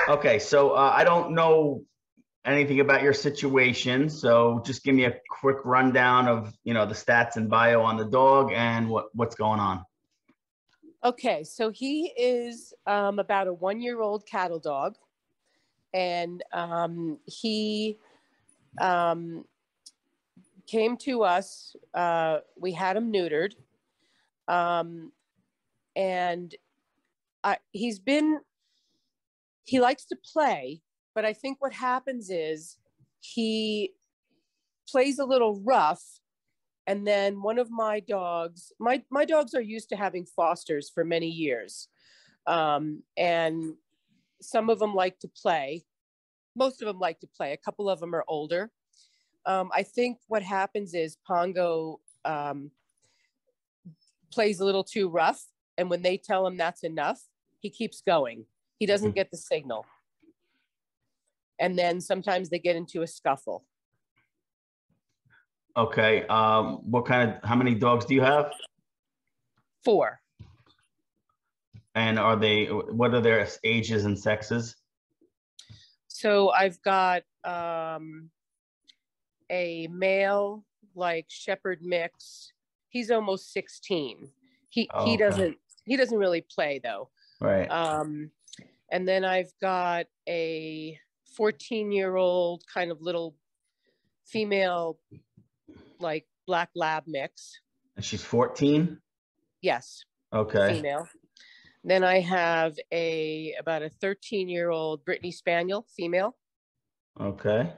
Okay, so I don't know anything about your situation, so just give me a quick rundown of, the stats and bio on the dog and what's going on. Okay, so he is about a 1-year-old cattle dog, and he came to us. We had him neutered, and he likes to play, but I think what happens is he plays a little rough. And then one of my dogs, my dogs are used to having fosters for many years. And some of them like to play. Most of them like to play. A couple of them are older. I think what happens is Pongo plays a little too rough. And when they tell him that's enough, he keeps going. He doesn't get the signal. And then sometimes they get into a scuffle. Okay. How many dogs do you have? 4. And what are their ages and sexes? So I've got a male, like shepherd mix. He's almost 16. He doesn't really play though. Right. And then I've got a 14-year-old kind of little female, like black lab mix. And she's 14? Yes. Okay. Female. Then I have about a 13-year-old Brittany Spaniel, female. Okay.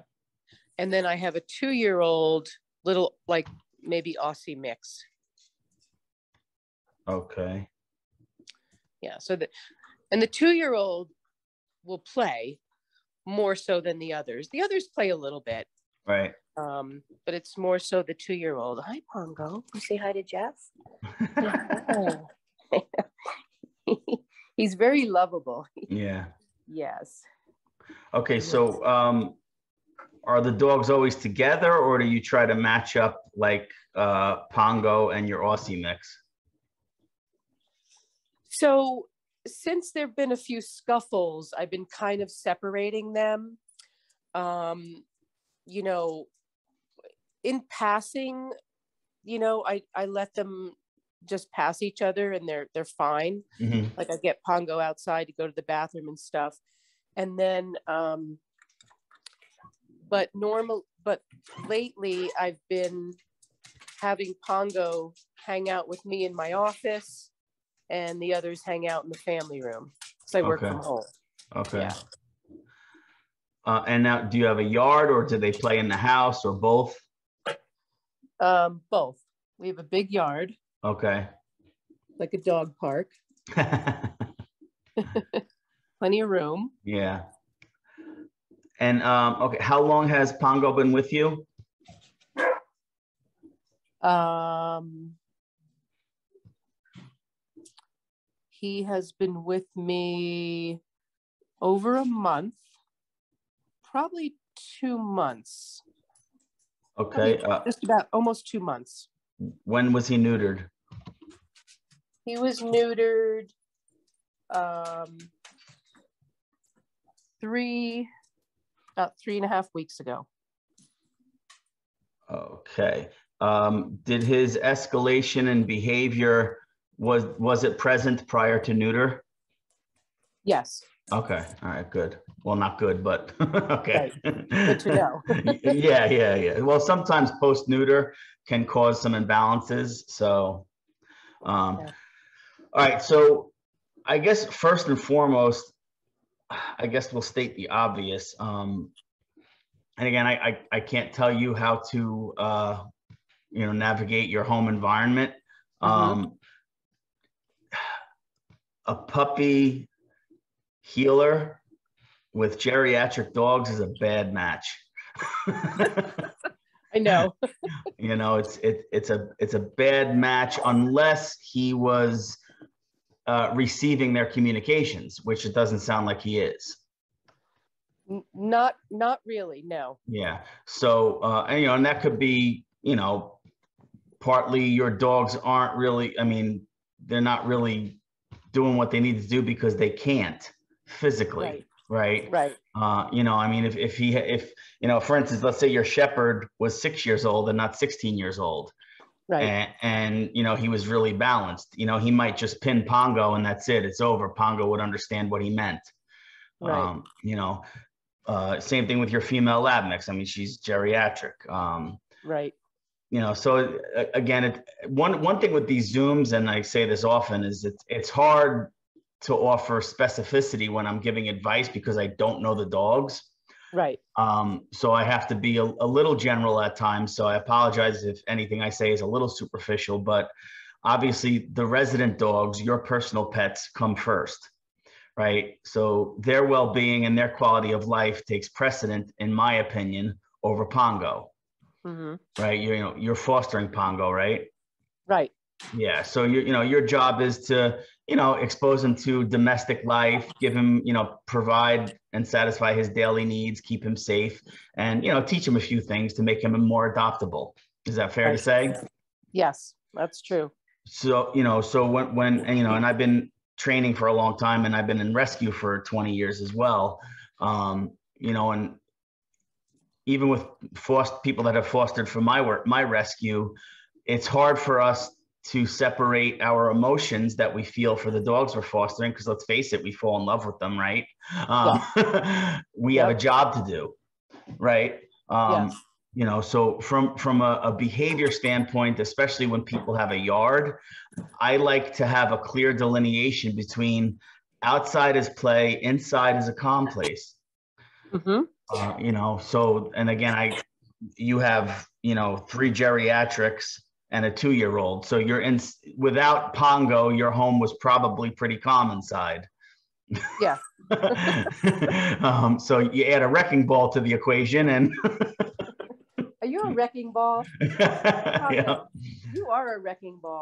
And then I have a 2-year-old little, like maybe Aussie mix. Okay. Yeah. So the 2-year-old will play more so than the others. The others play a little bit. Right. But it's more so the 2-year-old. Hi, Pongo. You say hi to Jeff? He's very lovable. Yeah. Yes. Okay. So, are the dogs always together, or do you try to match up like Pongo and your Aussie mix? So since there've been a few scuffles, I've been kind of separating them. In passing, I let them just pass each other and they're fine. Mm-hmm. Like I get Pongo outside to go to the bathroom and stuff. And then, but lately I've been having Pongo hang out with me in my office and the others hang out in the family room. So I work from home. Okay. Yeah. And now, do you have a yard, or do they play in the house, or both? Both. We have a big yard. Okay. Like a dog park. Plenty of room. Yeah. And okay, how long has Pongo been with you? He has been with me over a month, probably 2 months. Okay. Just about almost 2 months. When was he neutered? He was neutered about 3.5 weeks ago. Okay. Did his escalation in behavior, was it present prior to neuter? Yes. Okay. All right. Good. Well, not good, but okay. Right. Good to know. Yeah. Well, sometimes post-neuter can cause some imbalances. So, all right. So I guess first and foremost, I guess we'll state the obvious. And again, I can't tell you how to, navigate your home environment. A puppy healer with geriatric dogs is a bad match. I know. It's a bad match unless he was receiving their communications, which it doesn't sound like he is. Not really, no. Yeah. So and that could be, partly your dogs aren't really, they're not really doing what they need to do because they can't physically. right? Right. You know, I mean, if you know, for instance, let's say your shepherd was 6 years old and not 16 years old, Right. and you know, he was really balanced, you know, he might just pin Pongo and that's it, it's over. Pongo would understand what he meant. Right. You know, same thing with your female lab mix. I mean, she's geriatric. Right. You know, so again, one thing with these Zooms, and I say this often, is it's hard to offer specificity when I'm giving advice because I don't know the dogs. Right. So I have to be a little general at times. So I apologize if anything I say is a little superficial, but obviously the resident dogs, your personal pets, come first, right? So their well-being and their quality of life takes precedent, in my opinion, over Pongo. Mm-hmm. Right? You know, you're fostering Pongo, right? Right. Yeah. So you know, your job is to, you know, expose him to domestic life, give him, you know, provide and satisfy his daily needs, keep him safe, and, you know, teach him a few things to make him more adoptable. Is that fair to say? Yes, that's true. So, you know, so when and, you know, and I've been training for a long time, and I've been in rescue for 20 years as well. You know, and even with people that have fostered for my work, my rescue, it's hard for us to separate our emotions that we feel for the dogs we're fostering, because let's face it, we fall in love with them, right? We have a job to do, right? Yes. You know, so from a behavior standpoint, especially when people have a yard, I like to have a clear delineation between outside is play, inside is a calm place. Mm-hmm. You know, so, and again, you have, you know, 3 geriatrics and a 2-year-old. So you're in, without Pongo, your home was probably pretty calm inside. Yeah. So you add a wrecking ball to the equation, and Are you a wrecking ball? yeah. You are a wrecking ball.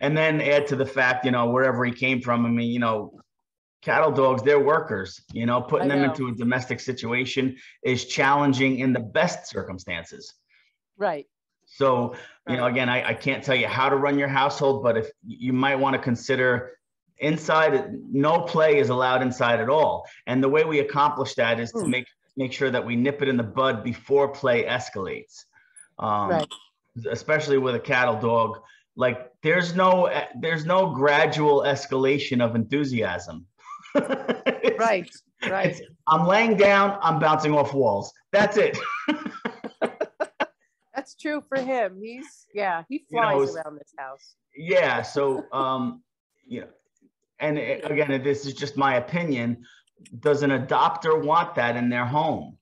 And then add to the fact, you know, wherever he came from. I mean, you know, cattle dogs, they're workers, you know, putting them into a domestic situation is challenging in the best circumstances. Right. So, you know, again, I can't tell you how to run your household, but if you might want to consider inside, no play is allowed inside at all. And the way we accomplish that is to make sure that we nip it in the bud before play escalates. Right. Especially with a cattle dog, like there's no gradual escalation of enthusiasm. Right. I'm laying down, I'm bouncing off walls. That's it. That's true for him. He flies around this house. Yeah. So, you know, and again, this is just my opinion. Does an adopter want that in their home?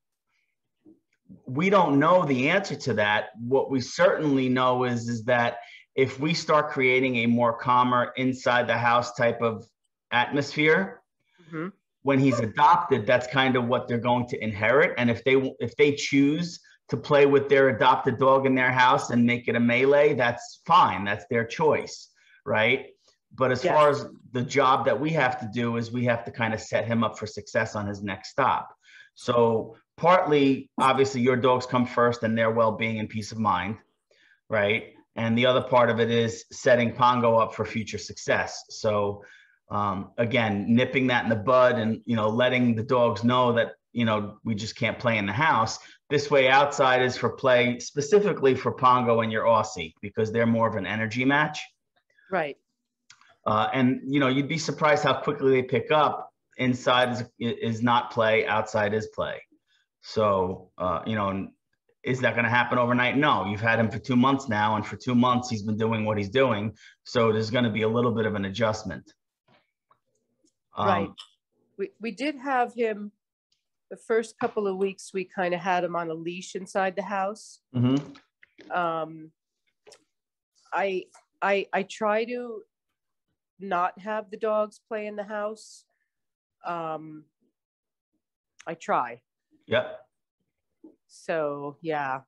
We don't know the answer to that. What we certainly know is that if we start creating a more calmer inside the house type of atmosphere, when he's adopted, that's kind of what they're going to inherit. And if they choose to play with their adopted dog in their house and make it a melee, that's fine. That's their choice, right? But as far as the job that we have to do is we have to kind of set him up for success on his next stop. So partly, obviously, your dogs come first and their well-being and peace of mind, right? And the other part of it is setting Pongo up for future success. So again, nipping that in the bud and, you know, letting the dogs know that, you know, we just can't play in the house. This way outside is for play, specifically for Pongo and your Aussie, because they're more of an energy match. Right. And, you know, you'd be surprised how quickly they pick up. Inside is not play, outside is play. So, you know, is that going to happen overnight? No, you've had him for 2 months now, and for 2 months he's been doing what he's doing. So there's going to be a little bit of an adjustment. Right. We did have him the first couple of weeks. We kind of had him on a leash inside the house. I try to not have the dogs play in the house. I try. Yep. So, yeah.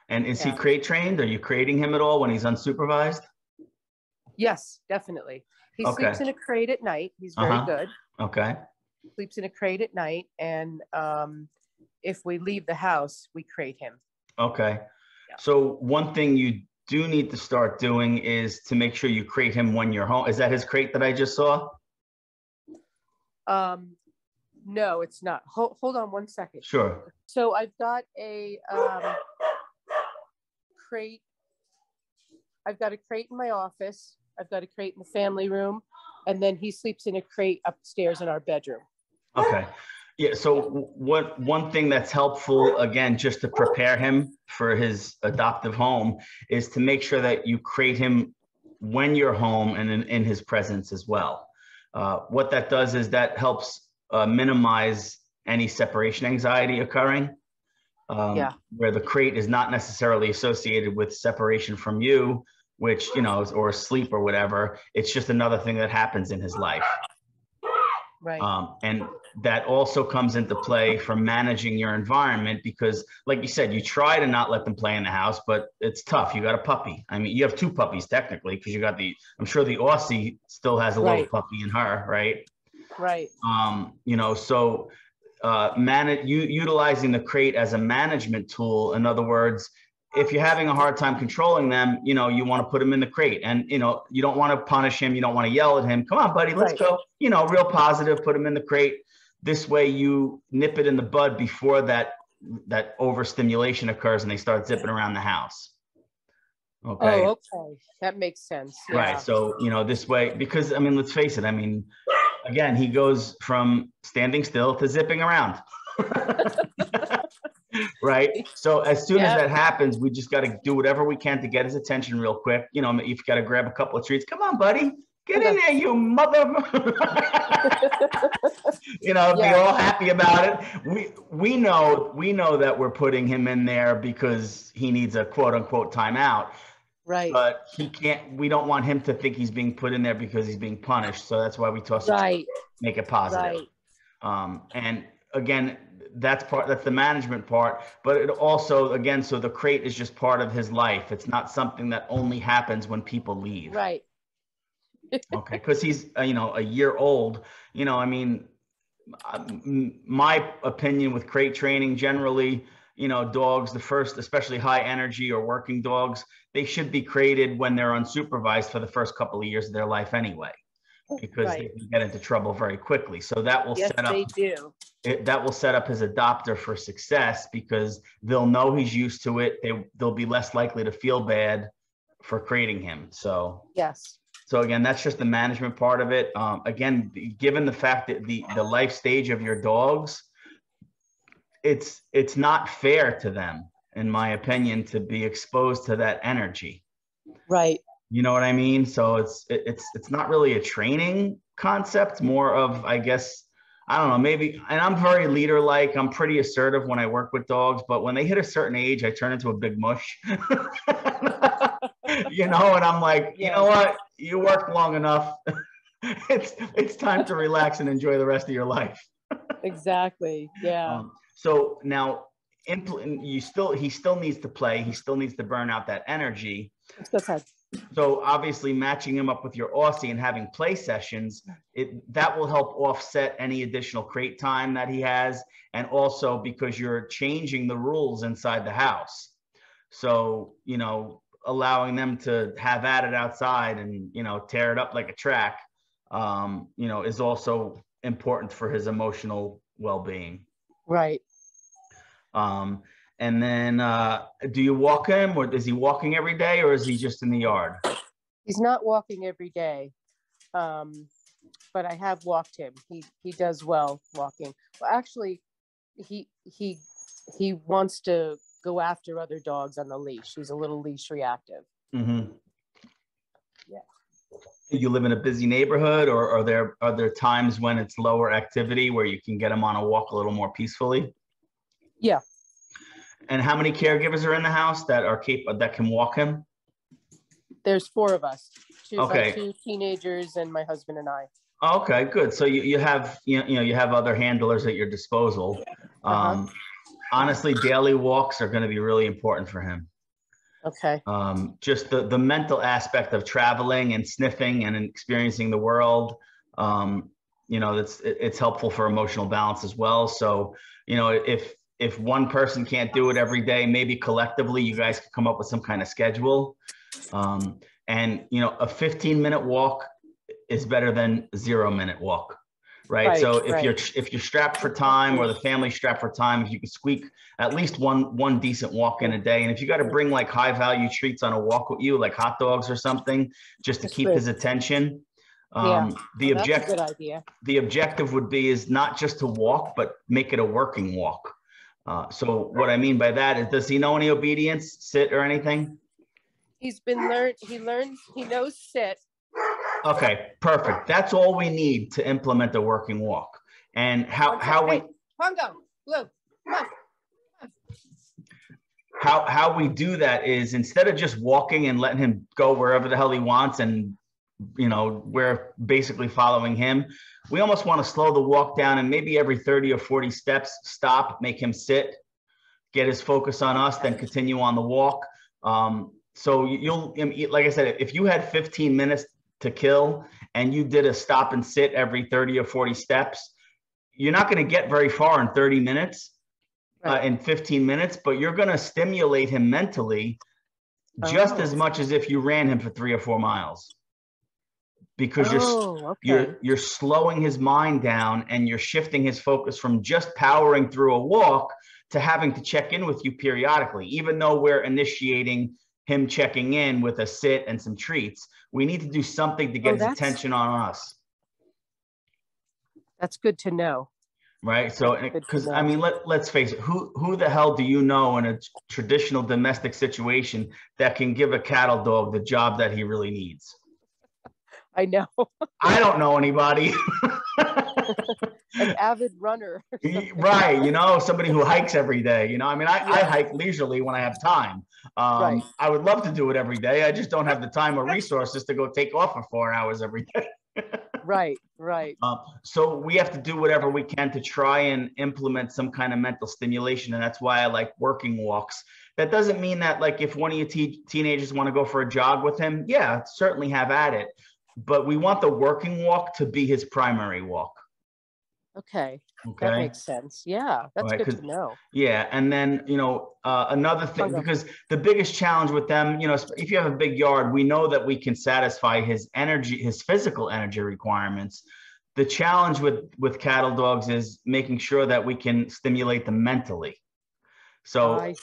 And is he crate trained? Are you crating him at all when he's unsupervised? Yes, definitely. He sleeps in a crate at night. He's very good. Okay. Sleeps in a crate at night. And if we leave the house, we crate him. Okay. Yeah. So one thing you do need to start doing is to make sure you crate him when you're home. Is that his crate that I just saw? No, it's not. Hold on one second. Sure. So I've got a crate. I've got a crate in my office. I've got a crate in the family room. And then he sleeps in a crate upstairs in our bedroom. Okay. Yeah. So one thing that's helpful, again, just to prepare him for his adoptive home, is to make sure that you crate him when you're home and in his presence as well. What that does is that helps minimize any separation anxiety occurring, where the crate is not necessarily associated with separation from you, which, you know, or sleep or whatever. It's just another thing that happens in his life. Right. And that also comes into play for managing your environment, because like you said, you try to not let them play in the house, but it's tough. You got a puppy. I mean, you have two puppies technically, because you got I'm sure the Aussie still has a little puppy in her, right? Right. You know, so utilizing the crate as a management tool. In other words, if you're having a hard time controlling them, you know, you want to put him in the crate, and, you know, you don't want to punish him. You don't want to yell at him. Come on, buddy, let's go. You know, real positive, put him in the crate. This way you nip it in the bud before that overstimulation occurs and they start zipping around the house. Okay. Oh, okay. That makes sense. Yeah. Right. So, you know, this way, because, I mean, let's face it. I mean, again, he goes from standing still to zipping around. Right. So as soon as that happens, we just got to do whatever we can to get his attention real quick. You know, if you've got to grab a couple of treats, come on, buddy, get in there, you mother. You know, be all happy about it. We know that we're putting him in there because he needs a quote unquote timeout. Right. But we don't want him to think he's being put in there because he's being punished. So that's why we toss it, make it positive. Right. And again, that's the management part, but it also, again, so the crate is just part of his life. It's not something that only happens when people leave. Right. Okay. Because he's, you know, a year old, you know, I mean, my opinion with crate training generally, you know, dogs, especially high energy or working dogs, they should be crated when they're unsupervised for the first couple of years of their life anyway, because they can get into trouble very quickly. So that will that will set up his adopter for success, because they'll know he's used to it. They'll be less likely to feel bad for crating him. So So again, that's just the management part of it. Again, given the fact that the life stage of your dogs, it's not fair to them, in my opinion, to be exposed to that energy. Right. You know what I mean? So it's not really a training concept, more of, I guess, I don't know, maybe, and I'm very leader-like. I'm pretty assertive when I work with dogs, but when they hit a certain age, I turn into a big mush. You know, and I'm like, you know what? You worked long enough. It's time to relax and enjoy the rest of your life. Exactly. Yeah. So now he still needs to play. He still needs to burn out that energy. So obviously matching him up with your Aussie and having play sessions, that will help offset any additional crate time that he has. And also because you're changing the rules inside the house. So, you know, allowing them to have at it outside and, you know, tear it up like a track, you know, is also important for his emotional well-being. Right. And then do you walk him, or is he walking every day, or is he just in the yard? He's not walking every day, but I have walked him. He does well walking. Well, actually, he wants to go after other dogs on the leash. He's a little leash reactive. Mm-hmm. Yeah. You live in a busy neighborhood, or are there times when it's lower activity where you can get him on a walk a little more peacefully? Yeah. And how many caregivers are in the house that can walk him? There's 4 of us. Okay. 2 teenagers and my husband and I. Okay, good. So you have you have other handlers at your disposal. Honestly, daily walks are going to be really important for him. Okay. Just the mental aspect of traveling and sniffing and experiencing the world. You know, it's helpful for emotional balance as well. So, you know, if one person can't do it every day, maybe collectively you guys could come up with some kind of schedule. And, you know, a 15-minute walk is better than 0-minute walk. right? So if right. you're strapped for time, or the family's strapped for time, if you can squeak at least one decent walk in a day, and if you got to bring like high value treats on a walk with you, like hot dogs or something, just to keep his attention. That's a good idea. The objective would be is not just to walk, but make it a working walk. So what I mean by that is, does he know any obedience, sit, or anything? He knows sit. Okay, perfect. That's all we need to implement a working walk. And how we Pongo, Blue, come on. How we do that is, instead of just walking and letting him go wherever the hell he wants, and we're basically following him, we almost want to slow the walk down, and maybe every 30 or 40 steps, stop, make him sit, get his focus on us, then continue on the walk. So you'll, like I said, if you had 15 minutes to kill and you did a stop and sit every 30 or 40 steps, you're not going to get very far in 30 minutes, in 15 minutes, but you're going to stimulate him mentally just as much as if you ran him for 3 or 4 miles, because you're slowing his mind down, and you're shifting his focus from just powering through a walk to having to check in with you periodically. Even though we're initiating him checking in with a sit and some treats, we need to do something to get his attention on us. That's good to know. Right. So, because I mean, let's face it, who the hell do you know in a traditional domestic situation that can give a cattle dog the job that he really needs? I know. I don't know anybody. An avid runner. Right. Somebody who hikes every day. I mean, I hike leisurely when I have time. I would love to do it every day. I just don't have the time or resources to go take off for 4 hours every day. Right. So we have to do whatever we can to try and implement some kind of mental stimulation. And that's why I like working walks. That doesn't mean that, like, if one of your teenagers want to go for a jog with him, yeah, certainly have at it. But we want the working walk to be his primary walk. Okay. That makes sense. Yeah, that's good to know. Yeah, and then another thing, because the biggest challenge with them, if you have a big yard, we know that we can satisfy his physical energy requirements. The challenge with cattle dogs is making sure that we can stimulate them mentally. So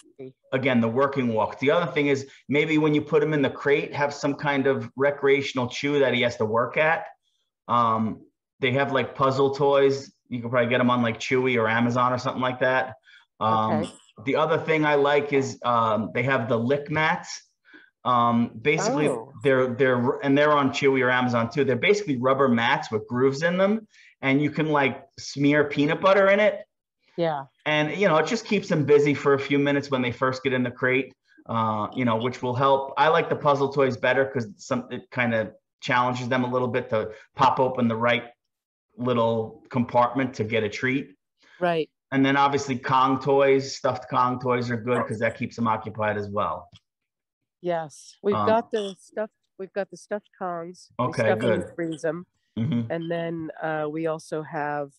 again, the working walk. The other thing is, maybe when you put him in the crate, have some kind of recreational chew that he has to work at. They have like puzzle toys. You can probably get them on like Chewy or Amazon or something like that. The other thing I like is they have the lick mats. Basically, they're on Chewy or Amazon too. They're basically rubber mats with grooves in them, and you can like smear peanut butter in it. Yeah. And it just keeps them busy for a few minutes when they first get in the crate. Which will help. I like the puzzle toys better because it kind of challenges them a little bit to pop open the right little compartment to get a treat. Right. And then obviously stuffed Kong toys are good because that keeps them occupied as well. Yes. We've got the stuffed Kongs. Okay, good. We freeze them. Mm-hmm. And then we also have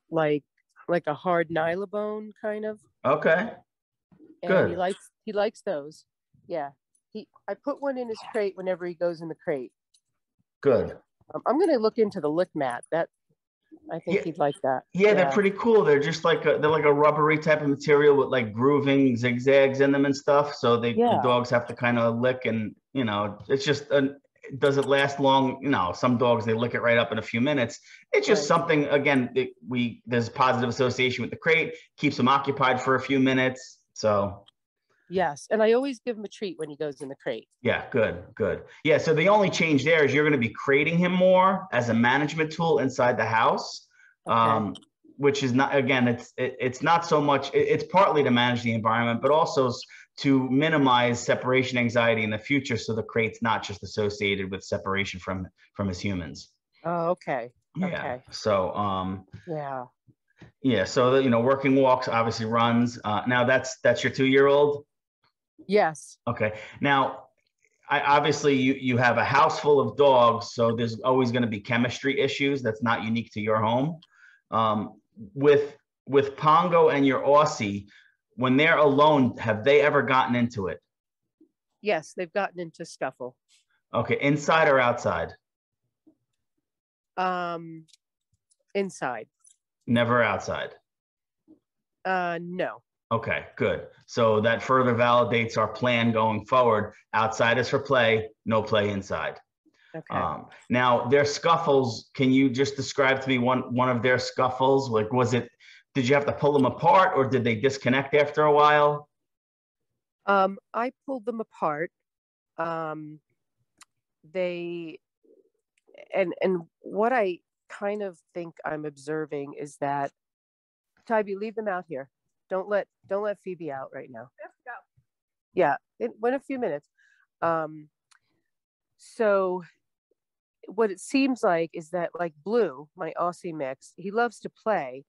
like a hard nylabone kind of. Okay. Good. And he likes those. Yeah. I put one in his crate whenever he goes in the crate. Good. I'm going to look into the lick mat. I think he'd like that. Yeah, they're pretty cool. They're just like they're like a rubbery type of material with like grooving zigzags in them and stuff. So the dogs have to kind of lick, and it's just it doesn't last long. Some dogs, they lick it right up in a few minutes. It's just something, again, there's a positive association with the crate, keeps them occupied for a few minutes. So yes, and I always give him a treat when he goes in the crate. Yeah, good. Yeah, so the only change there is you're going to be crating him more as a management tool inside the house, which is not, again, it's not so much, it's partly to manage the environment, but also to minimize separation anxiety in the future, so the crate's not just associated with separation from his humans. Oh, okay. Yeah. Okay. So yeah. So working walks, obviously runs. Now that's your 2-year-old. Yes. Okay. Now, obviously you have a house full of dogs, so there's always going to be chemistry issues. That's not unique to your home. With Pongo and your Aussie, when they're alone, have they ever gotten into it? Yes, they've gotten into scuffle. Okay, inside or outside? Inside. Never outside. No. Okay, good. So that further validates our plan going forward. Outside is for play, no play inside. Okay. Now their scuffles, can you just describe to me one of their scuffles? Like, did you have to pull them apart or did they disconnect after a while? I pulled them apart. And what I kind of think I'm observing is that, Tybee, leave them out here. Don't let Phoebe out right now. Go. Yeah, in a few minutes. So what it seems like is that, like, Blue, my Aussie mix, he loves to play,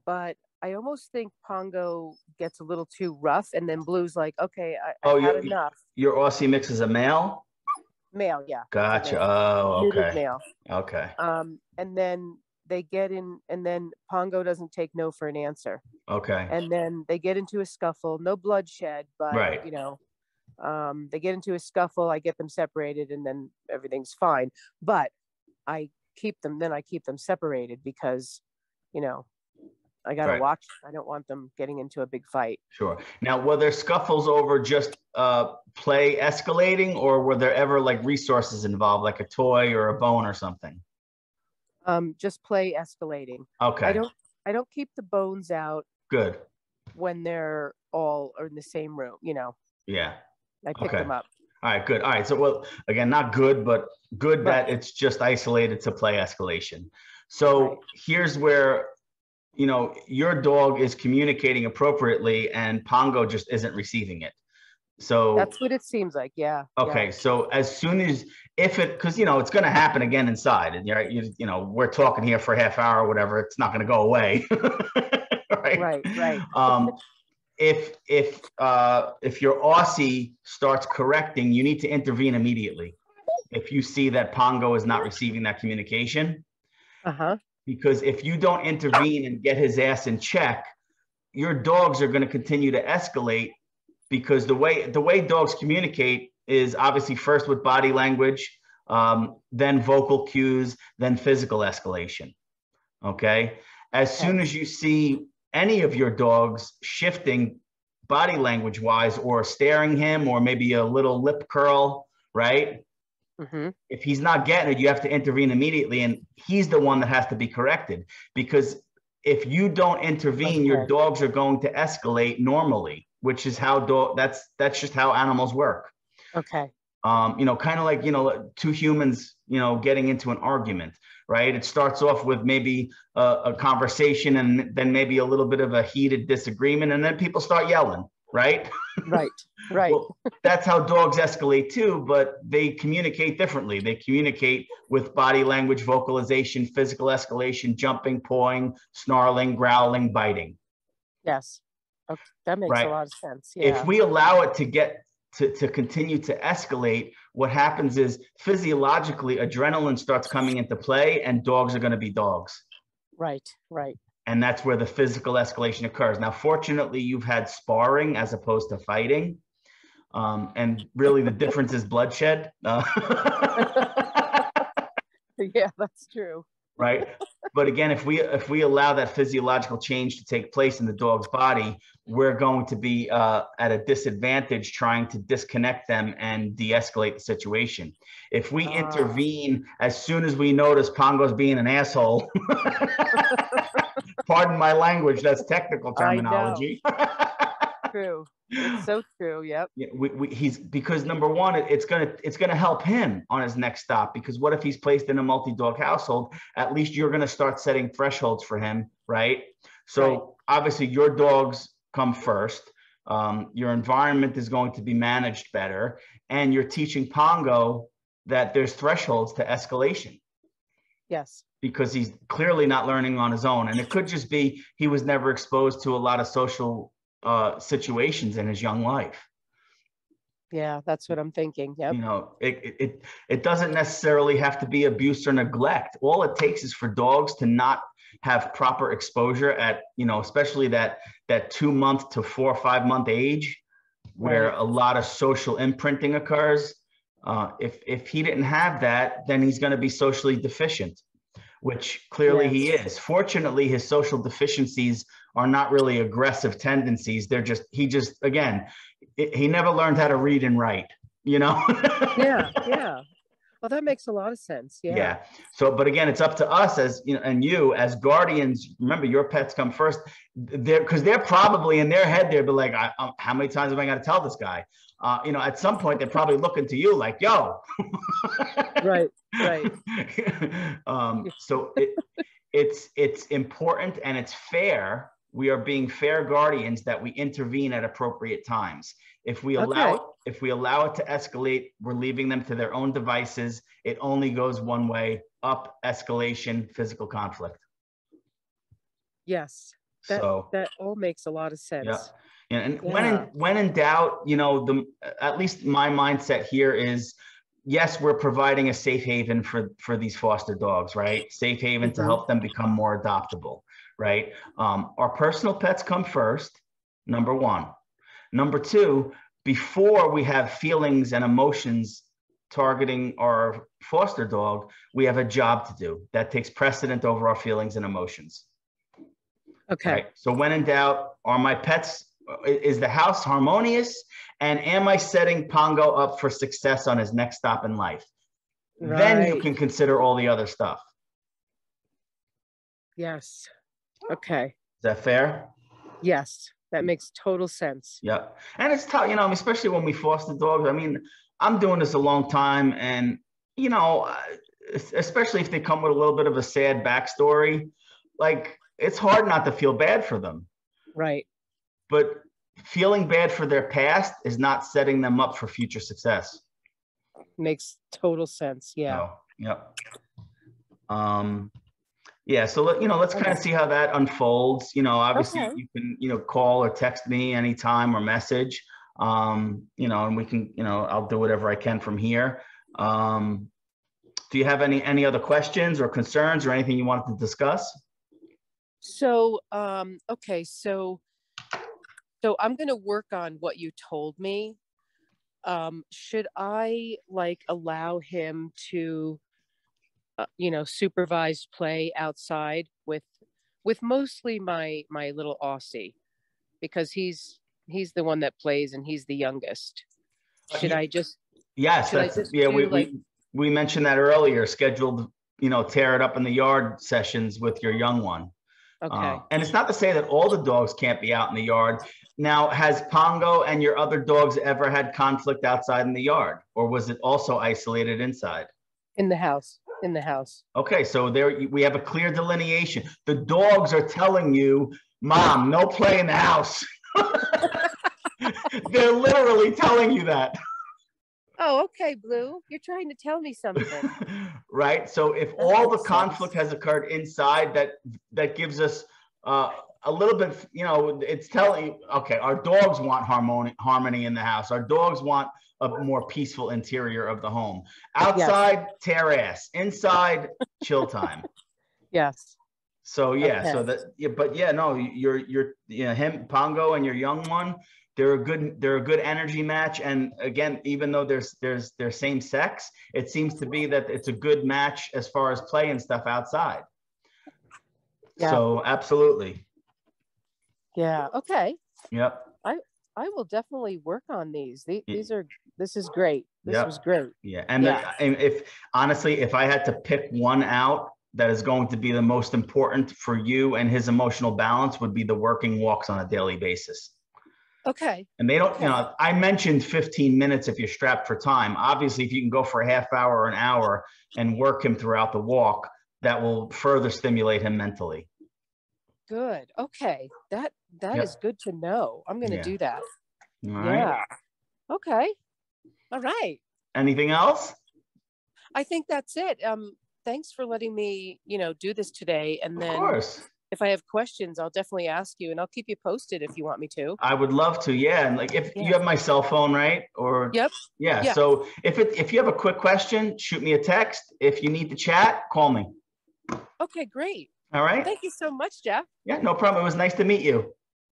but I almost think Pongo gets a little too rough, and then Blue's like, okay, I had enough. Your Aussie mix is a male? Male, yeah. Gotcha. Oh, okay. Male. Okay. And then they get in, and then Pongo doesn't take no for an answer. Okay. And then they get into a scuffle, no bloodshed, but right. They get into a scuffle, I get them separated, and then everything's fine. But I keep them separated because, I got to watch. I don't want them getting into a big fight. Sure. Now, were there scuffles over just play escalating, or were there ever like resources involved, like a toy or a bone or something? Just play escalating. Okay. I don't keep the bones out. Good. When they're all in the same room, Yeah. I pick them up. All right, good. All right. So, well, again, not good, but good that it's just isolated to play escalation. So here's where, your dog is communicating appropriately and Pongo just isn't receiving it. So that's what it seems like. Yeah. Okay. Yeah. So as soon as, because, it's going to happen again inside, and we're talking here for a half hour or whatever, it's not going to go away. Right. If your Aussie starts correcting, you need to intervene immediately. If you see that Pongo is not receiving that communication, because if you don't intervene and get his ass in check, your dogs are going to continue to escalate, because the way dogs communicate is obviously first with body language, then vocal cues, then physical escalation. Okay. As soon as you see any of your dogs shifting body language wise, or staring him, or maybe a little lip curl, right? If he's not getting it, you have to intervene immediately, and he's the one that has to be corrected, because if you don't intervene, your dogs are going to escalate normally, which is how that's just how animals work. Okay. Kind of like, two humans, getting into an argument, right? It starts off with maybe a conversation, and then maybe a little bit of a heated disagreement, and then people start yelling, right? Right. Well, that's how dogs escalate too, but they communicate differently. They communicate with body language, vocalization, physical escalation, jumping, pawing, snarling, growling, biting. Yes. Okay. That makes a lot of sense. Yeah. If we allow it to continue to escalate, what happens is physiologically adrenaline starts coming into play, and dogs are going to be dogs. Right. And that's where the physical escalation occurs. Now, fortunately, you've had sparring as opposed to fighting. And really the difference is bloodshed. Yeah, that's true. Right. But again, if we allow that physiological change to take place in the dog's body, we're going to be at a disadvantage trying to disconnect them and de-escalate the situation. If we intervene as soon as we notice Pongo's being an asshole, pardon my language, that's technical terminology. True. It's so true. Yep. Yeah, because number one, it's gonna help him on his next stop, because what if he's placed in a multi-dog household? At least you're gonna start setting thresholds for him, right? So obviously your dogs come first. Your environment is going to be managed better, and you're teaching Pongo that there's thresholds to escalation. Yes. Because he's clearly not learning on his own, and it could just be he was never exposed to a lot of social situations in his young life. Yeah, that's what I'm thinking. Yep. It doesn't necessarily have to be abuse or neglect. All it takes is for dogs to not have proper exposure at, especially that 2 month to 4 or 5 month age, where a lot of social imprinting occurs. If he didn't have that, then he's going to be socially deficient. which clearly he is. Fortunately, his social deficiencies are not really aggressive tendencies. They're just, again, he never learned how to read and write, you know? Yeah. Yeah. Well, that makes a lot of sense. Yeah. Yeah. So, but again, it's up to us as, you know, and you as guardians, remember your pets come first. Because they're probably in their head, they'll be like, how many times am I going to tell this guy? You know, at some point, they're probably looking to you like, yo. Right. Right. So it's important and it's fair. We are being fair guardians that we intervene at appropriate times. If we allow it to escalate, we're leaving them to their own devices. It only goes one way: up, escalation, physical conflict. Yes. That all makes a lot of sense. Yeah. And when in doubt, you know, at least my mindset here is, yes, we're providing a safe haven for these foster dogs, right? Safe haven to help them become more adoptable, right? Our personal pets come first, number one. Number two, before we have feelings and emotions targeting our foster dog, we have a job to do that takes precedent over our feelings and emotions. Okay. Right? So when in doubt, are my pets, is the house harmonious? And am I setting Pongo up for success on his next stop in life? Right. Then you can consider all the other stuff. Yes. Okay. Is that fair? Yes. That makes total sense. Yeah. And it's tough, you know, especially when we foster dogs. I mean, I'm doing this a long time, and, you know, especially if they come with a little bit of a sad backstory, like, it's hard not to feel bad for them. Right. But feeling bad for their past is not setting them up for future success. Makes total sense. Yeah. So, yep. Yeah. So, you know, let's kind of see how that unfolds. You know, obviously you can, you know, call or text me anytime or message, you know, and we can, you know, I'll do whatever I can from here. Do you have any other questions or concerns or anything you wanted to discuss? So, okay. So I'm going to work on what you told me. Should I like allow him to, you know, supervise play outside with mostly my little Aussie, because he's the one that plays and he's the youngest. Should I just? Yes, we mentioned that earlier. Scheduled, you know, tear it up in the yard sessions with your young one. Okay. And it's not to say that all the dogs can't be out in the yard. Now, has Pongo and your other dogs ever had conflict outside in the yard, or was it also isolated inside? In the house. In the house. Okay, so there we have a clear delineation. The dogs are telling you, Mom, no play in the house. They're literally telling you that. Oh, okay, Blue. You're trying to tell me something. Right? So if all the conflict has occurred inside, that gives us a little bit, you know, it's telling, okay, our dogs want harmony in the house. Our dogs want a more peaceful interior of the home. Outside, tear ass. Inside, chill time. Yes. So yeah, so that, yeah, but yeah, no, you're you know, him, Pongo, and your young one, they're a good energy match. And again, even though they're same sex, it seems to be that it's a good match as far as play and stuff outside. Yeah. So absolutely. Yeah. Okay. Yep. I will definitely work on these. This is great. This was great. Yeah. And if honestly, if I had to pick one out that is going to be the most important for you and his emotional balance, would be the working walks on a daily basis. Okay. And they don't, you know, I mentioned 15 minutes if you're strapped for time. Obviously, if you can go for a half hour or an hour and work him throughout the walk, that will further stimulate him mentally. Good. Okay. That is good to know. I'm going to do that. All right. Yeah. Okay. All right. Anything else? I think that's it. Thanks for letting me, you know, do this today. And then, of course, if I have questions, I'll definitely ask you, and I'll keep you posted if you want me to. I would love to. Yeah. And like, if you have my cell phone, right? Or Yep. Yeah. So if you have a quick question, shoot me a text. If you need to chat, call me. Okay, great. All right. Thank you so much, Jeff. Yeah, no problem. It was nice to meet you.